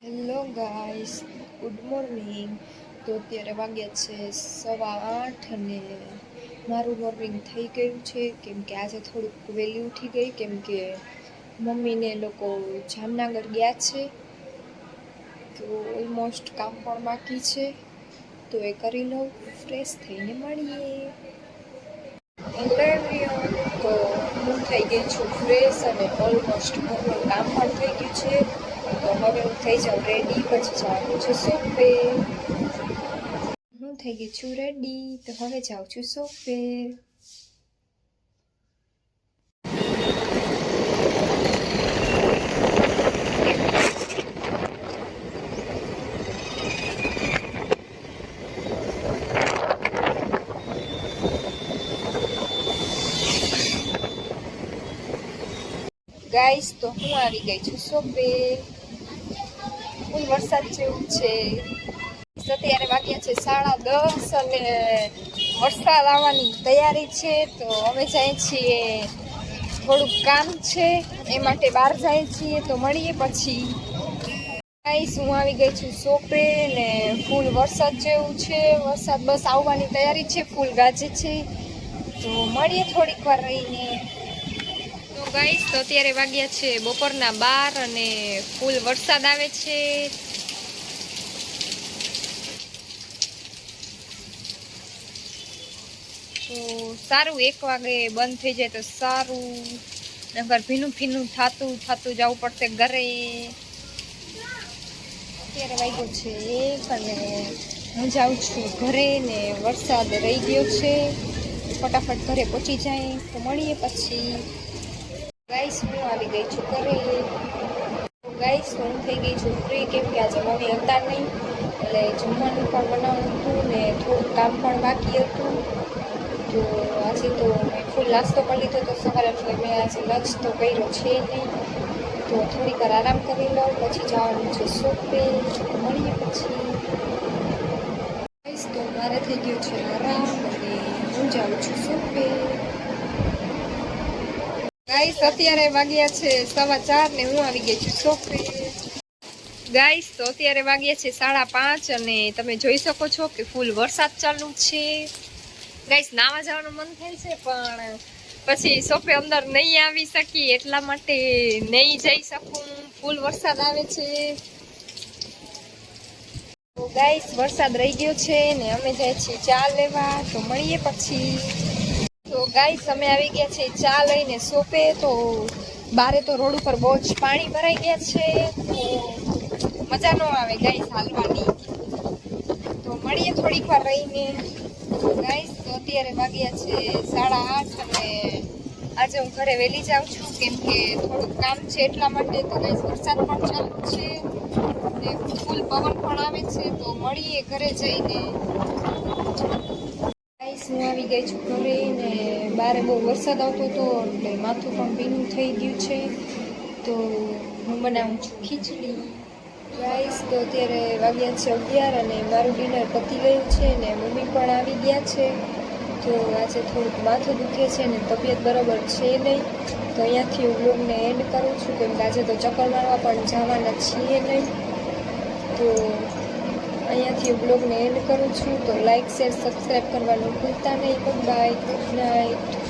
Hello guys, good morning. તો અત્યારે વાગ્યા છે 8:15 અને મારું મોર્નિંગ થઈ ગયું છે કેમ કે આજે થોડુંક વહેલી ઉઠી ગઈ કેમ કે મમ્મીને લોકો જામનગર ગયા છે. તો ઓલમોસ્ટ કામ પણ બાકી છે, તો એ કરી લઉં, ફ્રેશ થઈને મળીએ. Hello everyone. તો હું થઈ ગઈ છું ફ્રેશ અને ઓલમોસ્ટ ઘરનું કામ પણ થઈ ગયું છે. તો હવે હું થઈ જાઉં રેડી, પછી જવાનું છે શોપે. હું થઈ ગઈ છું રેડી, તો હવે જાઉં છું શોપે. ગાઈસ, તો હું આવી ગઈ છું શોપે. ફૂલ વરસાદ જેવું છે. અત્યારે વાગ્યા છે 10:30 અને વરસાદ આવવાની તૈયારી છે. તો અમે જઈએ છીએ, થોડુંક કામ છે એ માટે બહાર જઈએ છીએ. તો મળીએ પછી. ગાઈસ, હું આવી ગઈ છું શોપે ને ફૂલ વરસાદ જેવું છે. વરસાદ બસ આવવાની તૈયારી છે, ફૂલ ગાજે છે. તો મળીએ થોડીક વાર રહીને. તો ગાઈસ, તો અત્યારે વાગ્યા છે બપોરના 12 અને ફૂલ વરસાદ આવે છે. તો સારું, 1 વાગે બંધ થઈ જાય તો સારું, નકર ભીનું ભીનું થાતું જવું પડશે ઘરે. અત્યારે વાગ્યો છે 1 અને હું જાઉં છું ઘરે ને વરસાદ રહી ગયો છે. ફટાફટ ઘરે પહોંચી જાય તો મળીએ પછી. ગાઈસ, હું આવી ગઈ છું ઘરે. ગાઈસ, હું થઈ ગઈ છું ફ્રી કેમ કે આજે મમ્મી હતા નહીં, એટલે જમવાનું પણ બનાવવાનું હતું ને થોડુંક કામ પણ બાકી હતું. તો આજે તો મેં ફૂલ નાસ્તો કરી લીધો તો સવારે, એટલે મેં આજે લંચ તો કર્યો છે નહીં. તો થોડીક વાર આરામ કરી લઉં, પછી જવાનું છે શોપે. મળીએ પછી. ગાઈસ, તો મારે થઈ ગયું છે આરામ અને હું જાઉં છું શોપે. ગાઈસ, અત્યારે વાગ્યા છે 4:15 ને હું આવી ગઈ છું શોપે. ગાઈસ, તો અત્યારે વાગ્યા છે 5:30 અને તમે જોઈ શકો છો કે ફૂલ વરસાદ ચાલુ છે. ગાઈસ, નાવા જવાનું મન થાય છે પણ પછી શોપે અંદર નહીં આવી શકી, એટલા માટે નહીં જઈ શકું. ફૂલ વરસાદ આવે છે. તો ગાઈસ, વરસાદ રહી ગયો છે ને અમે જાય છીએ ચા લેવા. તો મળીએ પછી. તો ગાઈસ, અમે આવી ગયા છે ચા લઈને શોપે. તો બારે તો રોડ ઉપર બહુ જ પાણી ભરાઈ ગયા છે, તો મજા ન આવે ગાઈસ હાલવાની. તો મળીએ થોડીક વાર રહીને. તો ગાઈસ, તો અત્યારે વાગ્યા છે 8:30 અને આજે હું ઘરે વહેલી જાઉં છું કેમ કે થોડુંક કામ છે એટલા માટે. તો ગાઈસ, વરસાદ પણ ચાલુ છે ને ફૂલ પવન પણ આવે છે. તો મળીએ ઘરે જઈને. ગાઈસ, હું આવી ગઈ છું ઘરે ને બારે બહુ વરસાદ આવતો હતો એટલે માથું પણ ભીનું થઈ ગયું છે. તો હું બનાવું છું ખીચડી. ગાઈસ, તો અત્યારે વાગ્યા છે 11 અને મારું ડિનર પતી ગયું છે ને મમ્મી પણ આવી ગયા છે. તો આજે થોડુંક માથું દુખે છે ને તબિયત બરાબર છે નહીં. તો અહીંયાથી હું બ્લોગને એન્ડ કરું છું કેમ કે આજે તો ચક્કર મારવા પણ જવાના છીએ નહીં. તો અહીંયાથી હું બ્લોગને એન્ડ કરું છું. તો લાઈક, શેર, સબસ્ક્રાઈબ કરવાનું ભૂલતા નહીં. Good bye, good night.